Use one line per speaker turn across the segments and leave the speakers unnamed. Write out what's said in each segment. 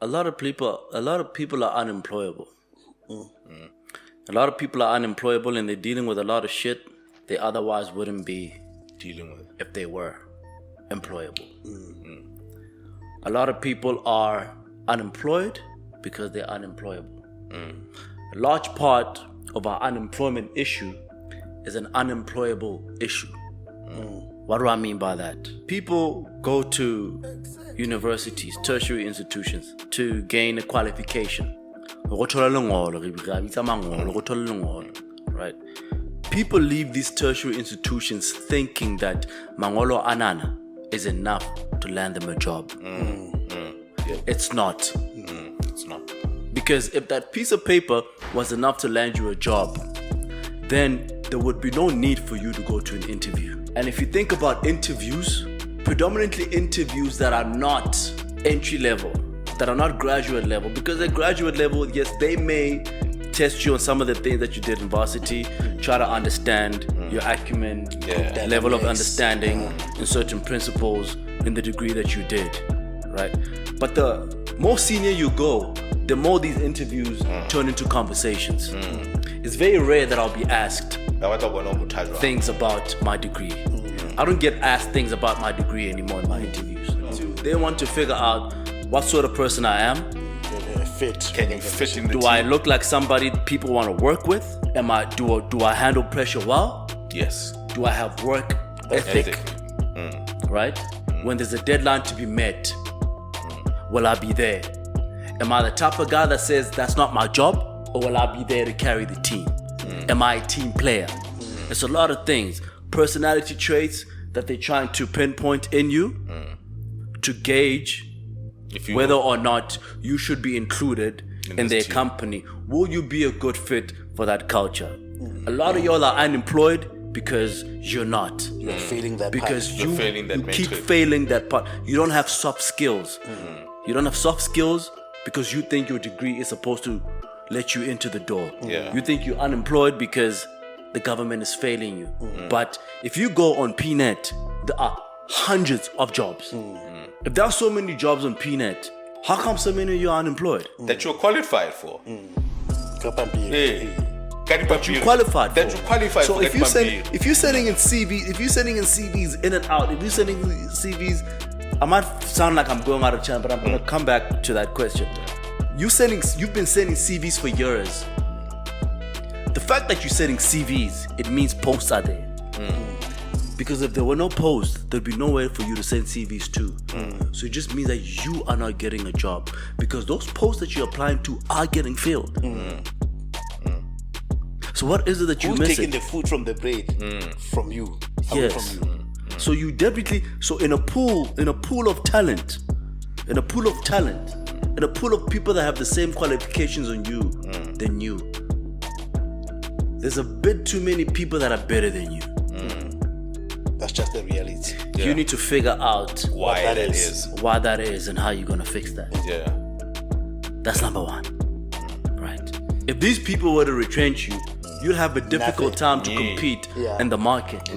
a lot of people are unemployable. A lot of people are unemployable, and they're dealing with a lot of shit they otherwise wouldn't be
dealing with
if they were employable. A lot of people are unemployed because they're unemployable. A large part of our unemployment issue is an unemployable issue. What do I mean by that? People go to universities, tertiary institutions, to gain a qualification. Right? People leave these tertiary institutions thinking that mangolo anana is enough to land them a job. It's not.
It's not.
Because if that piece of paper was enough to land you a job, then there would be no need for you to go to an interview. And if you think about interviews, predominantly interviews that are not entry level, that are not graduate level, because at graduate level, yes, they may test you on some of the things that you did in varsity, try to understand your acumen, level of understanding in certain principles in the degree that you did, right? But the more senior you go, the more these interviews turn into conversations. It's very rare that I'll be asked things about my degree. I don't get asked things about my degree anymore in my interviews. They want to figure out what sort of person I am.
Can you fit in the
team? Do I look like somebody people want to work with? Do I handle pressure well?
Yes.
Do I have work ethic? Right? When there's a deadline to be met, will I be there? Am I the type of guy that says that's not my job, or will I be there to carry the team? Am I a team player? It's a lot of things, personality traits that they're trying to pinpoint in you to gauge whether or not you should be included in their company. Will you be a good fit for that culture? A lot of y'all are unemployed because you're not.
You're failing that
because
part.
you keep failing that part. You don't have soft skills. You don't have soft skills because you think your degree is supposed to let you into the door. You think you're unemployed because the government is failing you. But if you go on PNet, there are hundreds of jobs. If there are so many jobs on PNet, how come so many of you are unemployed?
That you're qualified for.
That you qualified
that
for.
You qualified
so
for.
If you're sending in CVs in and out, if you're sending CVs, I might sound like I'm going out of time, but I'm gonna come back to that question. You've been sending CVs for years. The fact that you're sending CVs, it means posts are there. Because if there were no posts, there'd be nowhere for you to send CVs to. So it just means that you are not getting a job because those posts that you're applying to are getting filled. So what is it that you're missing?
Who's taking the food from the bread? From you.
Yes.
From you.
So you definitely, in a pool of talent, in a pool of people that have the same qualifications on you than you, there's a bit too many people that are better than you.
That's just the reality.
You need to figure out
why that is
and how you're gonna fix that. That's number one. Right. If these people were to retrench you, you'll have a difficult time to compete in the market.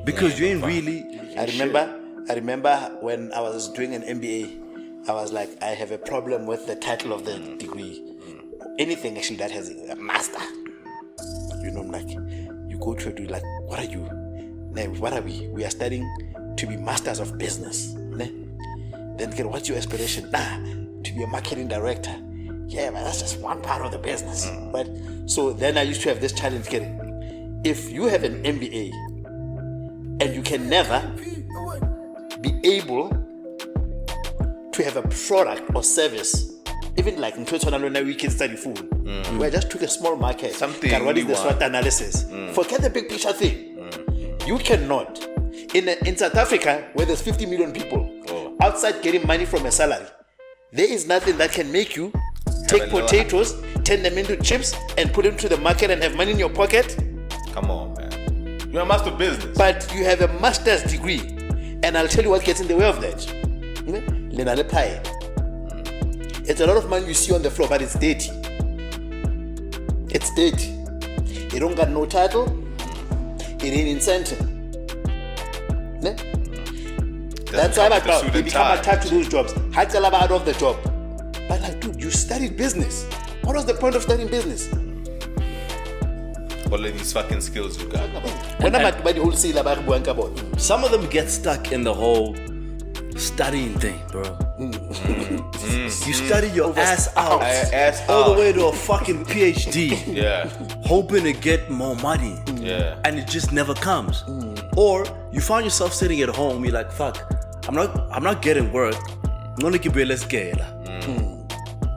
Because you ain't really.
I remember when I was doing an MBA, I was like, I have a problem with the title of the degree. Anything actually that has a master. You know, like you go to it, like, what are you? What are we? We are studying to be masters of business. Then what's your aspiration? To be a marketing director. Yeah, but that's just one part of the business, right? So then I used to have this challenge, if you have an MBA and you can never be able to have a product or service, even like in 2009 we can study food. We just took a small market. What is the SWOT analysis? Forget the big picture thing. You cannot. In South Africa, where there's 50 million people, outside getting money from a salary, there is nothing that can make you take potatoes, turn them into chips, and put them to the market and have money in your pocket.
Come on, man. You're a master of business.
But you have a master's degree. And I'll tell you what gets in the way of that. It's a lot of money you see on the floor, but it's dirty. It's dirty. You don't got no title. It ain't incentive. That's why,
come with the
bro,
suit
they
and
become
tie.
attached to those jobs. How tell about out of the job? But like, dude, you studied business. What was the point of studying business?
All of these fucking skills you got.
When I'm at the whole sea, about
Some of them get stuck in the whole studying thing, bro. You study your ass out, all the way to a fucking PhD,
Yeah.
hoping to get more money,
Yeah.
and it just never comes. Or you find yourself sitting at home, you're like, fuck, I'm not getting work. I'm gonna keep it, let's get it.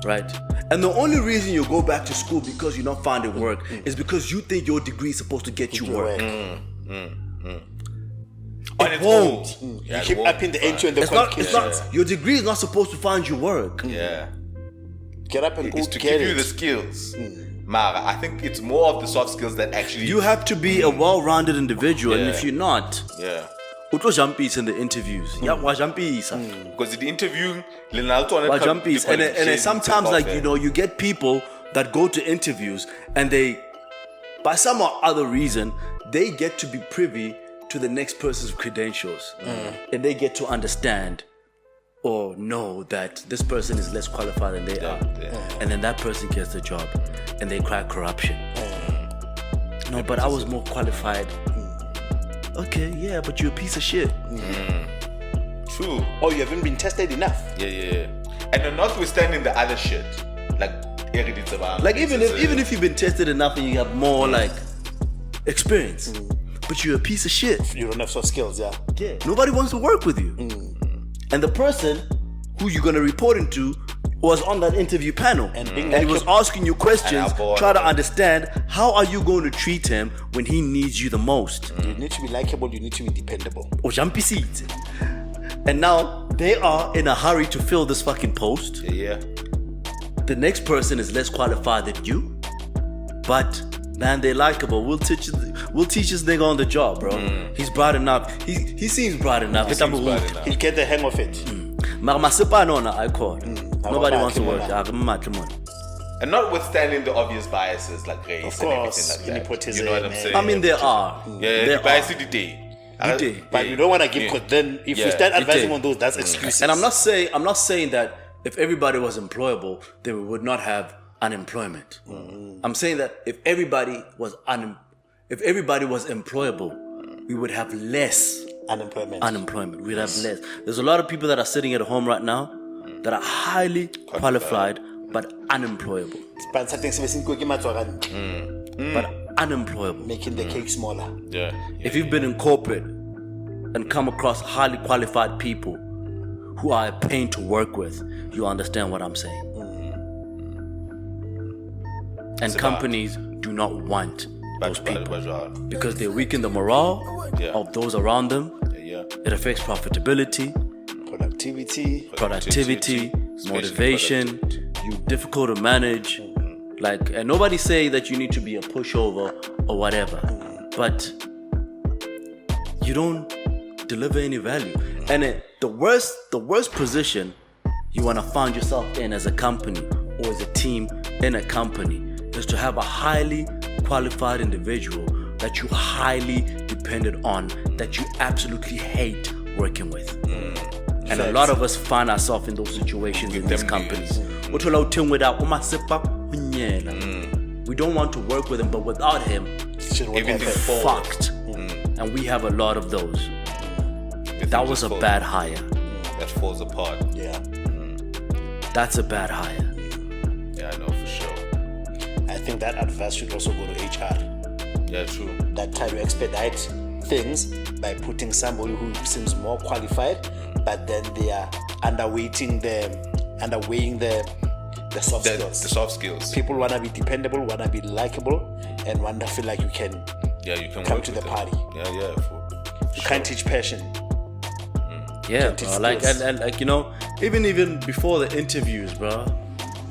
Right? And the only reason you go back to school because you're not finding work is because you think your degree is supposed to get you work.
On its
won't.
own.
You keep upping the entry and the
It's not. Your degree is not supposed to find you work.
Yeah.
Get up and go
It's to
get
give you the
it.
skills. Mara, I think it's more of the soft skills that actually.
You have to be a well-rounded individual, and
Yeah.
if you're not,
Yeah.
utojampisa in the interviews. Yeah, wajampisa.
Because the interviewing,
Wajampisa. And then sometimes, like, you know, you get people that go to interviews and they, by some or other reason, they get to be privy to the next person's credentials. And they get to understand or know that this person is less qualified than they are. And then that person gets the job and they cry corruption. No, but I was more qualified. Okay, yeah, but you're a piece of shit.
True.
Oh, you haven't been tested enough.
Yeah. And then notwithstanding the other shit, like
Like even if you've been tested enough and you have more like experience, but you're a piece of shit.
You don't have soft skills, yeah.
Yeah. Nobody wants to work with you. And the person who you're gonna report into was on that interview panel, and he was asking you questions, try to understand how are you going to treat him when he needs you the most.
You need to be likable, you need to be dependable.
And now they are in a hurry to fill this fucking post.
Yeah.
The next person is less qualified than you, but man, they're likable. We'll teach this nigga on the job, bro. He's bright enough. He seems bright enough.
He'll get the hang of it.
I call. Nobody wants to work.
And notwithstanding the obvious biases like race
Of
and
course,
everything like that.
nepotism,
You know what I'm saying?
I mean, there are.
Yeah,
there
the bias of the day.
But you don't want to give, because then if you start advising
did.
on those, that's excuses.
And I'm not saying that if everybody was employable, then we would not have unemployment. I'm saying that if everybody was employable, we would have less unemployment. We'd have less. There's a lot of people that are sitting at home right now that are highly qualified but unemployable.
But
unemployable.
making the cake smaller.
Yeah.
If you've been in corporate and come across highly qualified people who are a pain to work with, you understand what I'm saying. And companies do not want those people because they weaken the morale of those around them.
Yeah.
It affects profitability, productivity, motivation. You're difficult to manage. Like, and nobody's saying that you need to be a pushover or whatever, but you don't deliver any value. And the worst position you want to find yourself in as a company or as a team in a company is to have a highly qualified individual that you highly dependent on, that you absolutely hate working with. And a lot of us find ourselves in those situations in these companies. We don't want to work with him, but without him,
Everything
fucked. And we have a lot of those. That was a bad hire.
That falls apart.
Yeah.
That's a bad hire.
Yeah, I know for sure.
I think that advice should also go to HR.
Yeah, true.
That try to expedite things by putting somebody who seems more qualified, but then they are underweighing the soft skills.
The soft skills.
People want to be dependable, want to be likable, and want to feel like you can come
work
to
with
the
them.
party.
Yeah.
You can't teach passion.
Yeah,
teach
bro. Like
skills.
and like, you know, even before the interviews, bro.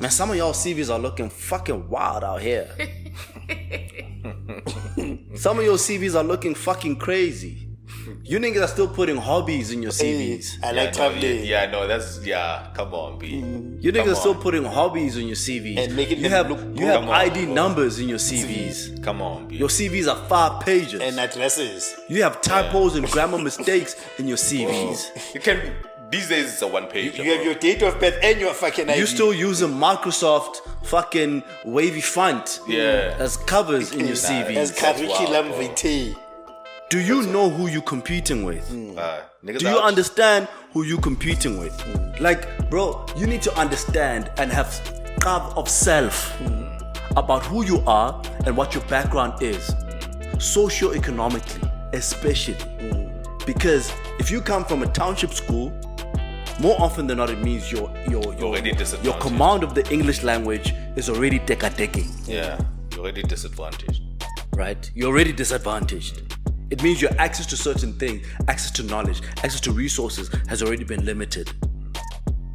Man, some of y'all CVs are looking fucking wild out here. Some of your CVs are looking fucking crazy. You niggas are still putting hobbies in your CVs.
I like traveling.
Come on, B.
You niggas are still putting hobbies on your CVs.
And making
you
them
have
look
you
good.
have
Come on,
ID
bro.
numbers in your CVs.
Come on, B.
Your CVs are 5 pages.
And addresses.
You have typos and grammar mistakes in your CVs.
It can be, these days it's a one page.
You have your date of birth and your fucking ID.
You still using Microsoft fucking wavy font as covers in your CVs.
as curriculum
wild, bro.
vitae.
Do you know who you're competing with?
Niggas
Do you
out.
understand who you're competing with? Like, bro, you need to understand and have carve of self about who you are and what your background is, socio-economically, especially. Because if you come from a township school, more often than not, it means your
already disadvantaged.
your command of the English language is already teka-teki,
Yeah, you're already disadvantaged.
right? You're already disadvantaged. It means your access to certain things, access to knowledge, access to resources has already been limited,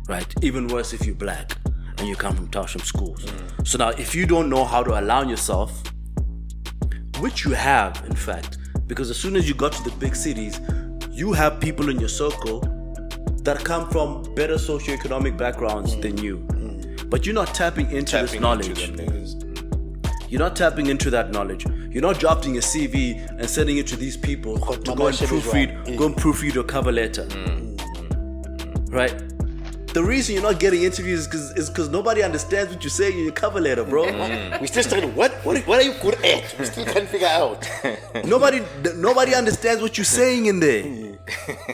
right? Even worse if you're black and you come from township schools. So now, if you don't know how to align yourself, which you have, in fact, because as soon as you got to the big cities, you have people in your circle that come from better socioeconomic backgrounds than you. But you're not tapping into this knowledge.
Into them niggas.
You're not tapping into that knowledge. You're not drafting a CV and sending it to these people to go and proofread your cover letter. Right? The reason you're not getting interviews is because nobody understands what you're saying in your cover letter, bro.
We still started. What are you good at? We still can't figure out.
Nobody understands what you're saying in there.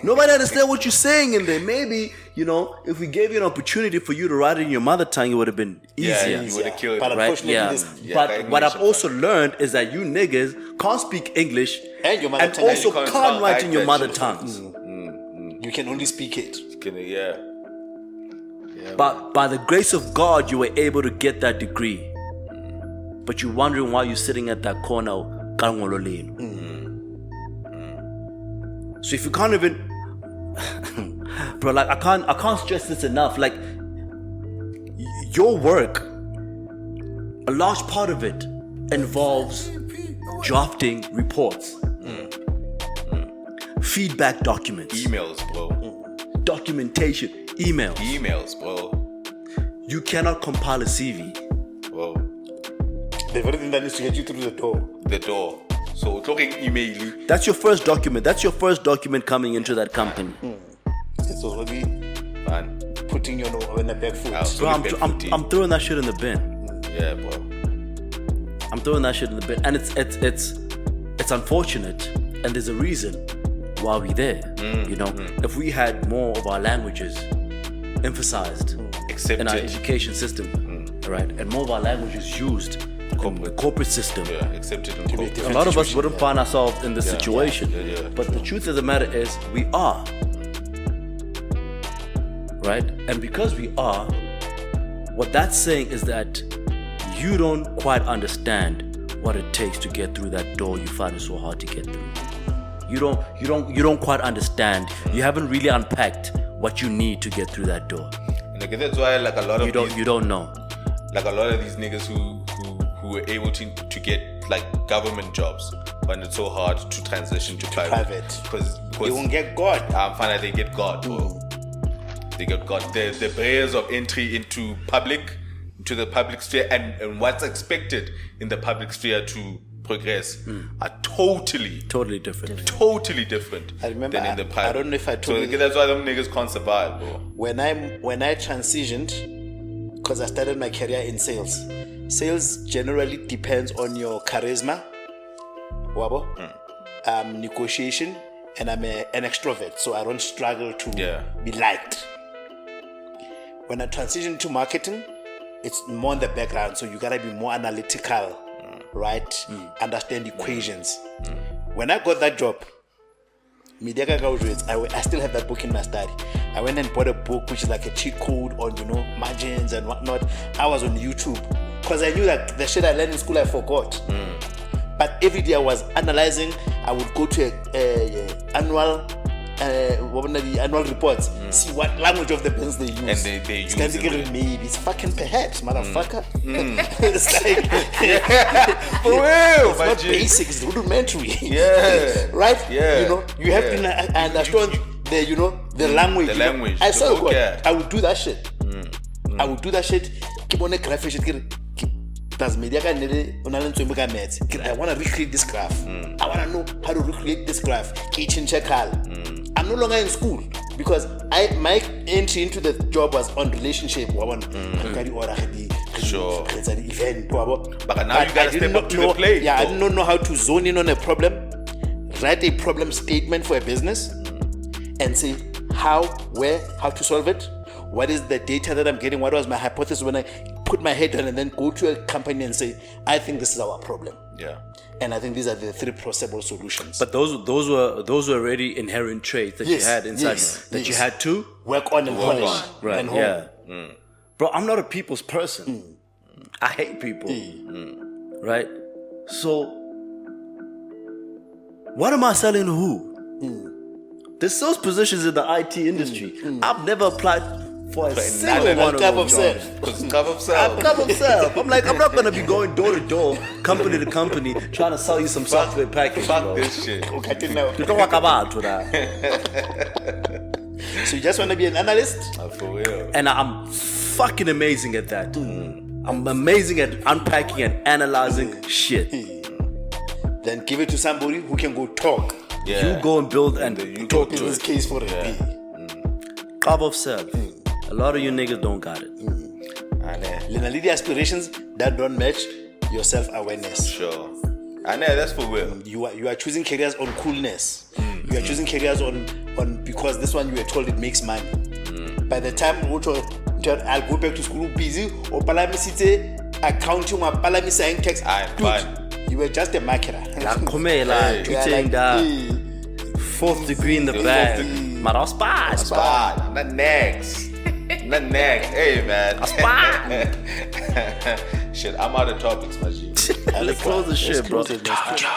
Nobody understands what you're saying in there. Maybe, if we gave you an opportunity for you to write it in your mother tongue, it would have been easier.
Yeah, you would have killed it.
But
Right?
unfortunately,
Yeah. But what I've also learned is that you niggas can't speak English
And your mother
and
tongue.
also
You can't
can't write in
write
your
that
mother
shit.
tongues.
you can only speak it.
Yeah.
But by the grace of God, you were able to get that degree. But you're wondering why you're sitting at that corner. So if you can't even, bro, like I can't stress this enough. Like your work, a large part of it involves drafting reports, feedback documents,
Emails, bro.
documentation, emails.
Emails, bro.
You cannot compile a CV.
Bro.
The very thing that needs to get you through the door.
The door. So we're talking email.
That's your first document. That's your first document coming into that company.
It's already
Man.
putting you on the back foot.
House.
Bro, I'm throwing that shit in the bin.
Yeah, bro.
I'm throwing that shit in the bin, and it's unfortunate, and there's a reason why we're there. If we had more of our languages emphasized
Accepted.
in our education system, right, and more of our languages used in the corporate system,
Yeah, accepted in corporate.
a lot of us wouldn't find ourselves in this situation.
yeah.
But the truth of the matter is, we are. Right? And because we are, what that's saying is that you don't quite understand what it takes to get through that door you find it so hard to get through. You don't quite understand. You haven't really unpacked what you need to get through that door.
And like, that's why like a lot of
You don't know.
like a lot of these niggas who were able to get like government jobs find it so hard to transition to private because
You won't get God.
I'm finding they get God, bro. They get God. The barriers of entry into the public sphere and what's expected in the public sphere to progress are totally
different.
totally different
I remember,
than in the private.
I don't know if I told
so
you.
that's why them niggas can't survive, bro.
When I transitioned, because I started my career in sales. Sales generally depends on your charisma, wabo, negotiation, and I'm an extrovert, so I don't struggle to be liked. When I transitioned to marketing, it's more in the background, so you gotta be more analytical, right? Understand equations. When I got that job, I still have that book in my study. I went and bought a book which is like a cheat code on margins and whatnot. I was on YouTube because I knew that the shit I learned in school I forgot. But every day I was analyzing. I would go to a annual the annual reports. See what language of the business they use.
And they use it.
Maybe it's fucking perhaps, motherfucker. It's like
For real,
it's not basic, it's rudimentary.
Yeah.
Right?
Yeah.
You know, you have to understand the language.
The language.
I said,
Okay.
I would do that shit. I would do that shit. Keep on a graph shit. I want to recreate this graph. I want to know how to recreate this graph. I'm no longer in school because my entry into the job was on relationship.
Sure.
Event,
But now you gotta step up to the plate.
Yeah, I didn't know how to zone in on a problem, write a problem statement for a business, and say how, where, how to solve it. What is the data that I'm getting? What was my hypothesis when I put my head down and then go to a company and say, I think this is our problem.
Yeah.
And I think these are the 3 possible solutions.
But those were already inherent traits that you had inside you had to
work on and polish.
Right.
And
Yeah. Bro, I'm not a people's person. I hate people. Right? So what am I selling to who? There's sales positions in the IT industry. I've never applied for a single one of those jobs.
Because cup of self.
Cup of self. I'm like, I'm not gonna be going door to door, company to company, trying to sell you some software package.
Fuck
bro.
this shit.
You don't walk about with that.
So you just want to be an analyst?
For real.
And I'm fucking amazing at that. I'm amazing at unpacking and analyzing shit.
Then give it to somebody who can go talk.
Yeah.
You go and build and
you
talk
go
to
In this
it.
case for a
Carve of self. A lot of you niggas don't got it.
Lena aspirations that don't match your self-awareness.
Sure. I know, that's for real.
You are choosing careers on coolness. You are choosing careers on because this one you were told it makes money. By the time I'll go back to school busy or palamisite accounting or palamisite tax.
Fine.
You were just a marketer.
Kumela, teaching that 4th degree in the bag. Maras bad.
Spot. Not next. Not next. Hey, man. Shit, I'm out of topics, my G.
Let's close the shit, bro.
Let's close it.